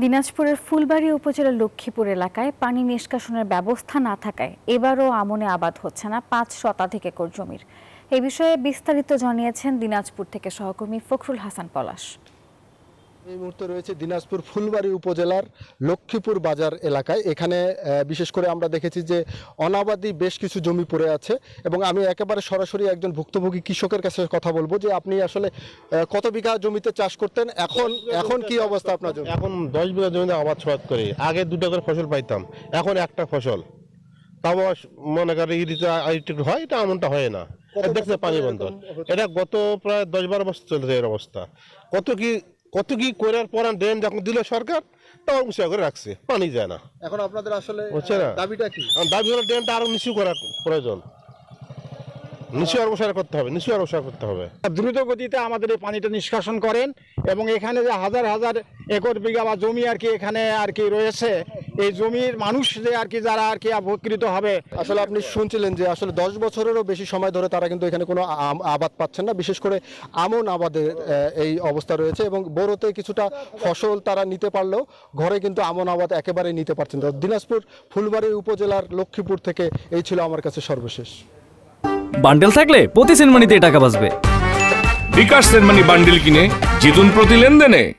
দিনাজপুরের ফুলবাড়ী উপজেলার লক্ষ্মীপুর এলাকায় পানি নিষ্কাশনের ব্যবস্থা না থাকায় এবারও আমনে আবাদ হচ্ছে না ৫ শতাধিক একর জমির। এ বিষয়ে বিস্তারিত জানিয়েছেন দিনাজপুর থেকে সহকর্মী ফখরুল হাসান পলাশ। এই মুহূর্তে রয়েছে দিনাজপুর ফুলবাড়ী উপজেলার লক্ষ্মীপুর বাজার এলাকায়। এখানে বিশেষ করে আমরা দেখেছি যে অনাবাদি বেশ কিছু জমি পড়ে আছে এবং আমি একেবারে সরাসরি একজন ভুক্তভোগী কৃষকের কাছে কথা বলবো যে আপনি আসলে কত বিঘা জমিতে চাষ করতেন, এখন কি অবস্থা আপনার জমি? এখন 10 বিঘা জমিতে আবাদ সাবাদ করি। আগে 2টা করে ফসল পাইতাম, এখন একটা ফসল। তাও মনে করেন একটু হয়, এটা এমনটা হয় না। দেখছে পানি বন্ধ, এটা গত প্রায় 10-12 বছর চলেছে এর অবস্থা। কত কি করার পর ড্রেন যখন দিল সরকার, তখন উঁচা করে রাখছে, পানি যায় না। এখন আপনাদের আসলে দাবিটা কি? দাবি হলো ড্রেনটা আরো নিচু করার প্রয়োজন, নিচু অবসার করতে হবে। দ্রুত গতিতে আমাদের এই পানিটা নিষ্কাশন করেন এবং এখানে যে হাজার হাজার একর বিঘা বা জমি এখানে রয়েছে, এই জমির মানুষ যে যারা উপকৃত হবে। আসলে আপনি শুনছিলেন যে আসলে 10 বছরেরও বেশি সময় ধরে তারা কিন্তু এখানে কোনো আবাদ পাচ্ছেন না। বিশেষ করে আমন আবাদের এই অবস্থা রয়েছে এবং বোরোতে কিছুটা ফসল তারা নিতে পারলেও ঘরে কিন্তু আমন আবাদ একেবারে নিতে পারছেন না। দিনাজপুর ফুলবাড়ী উপজেলার লক্ষ্মীপুর থেকে এই ছিল আমার কাছে সর্বশেষ। বান্ডেল থাকলে প্রতি সেনমানিতে টাকা বাঁচবে। বিকাশ সেনমানি বান্ডেল কিনে জিতুন প্রতি লেনদেনে।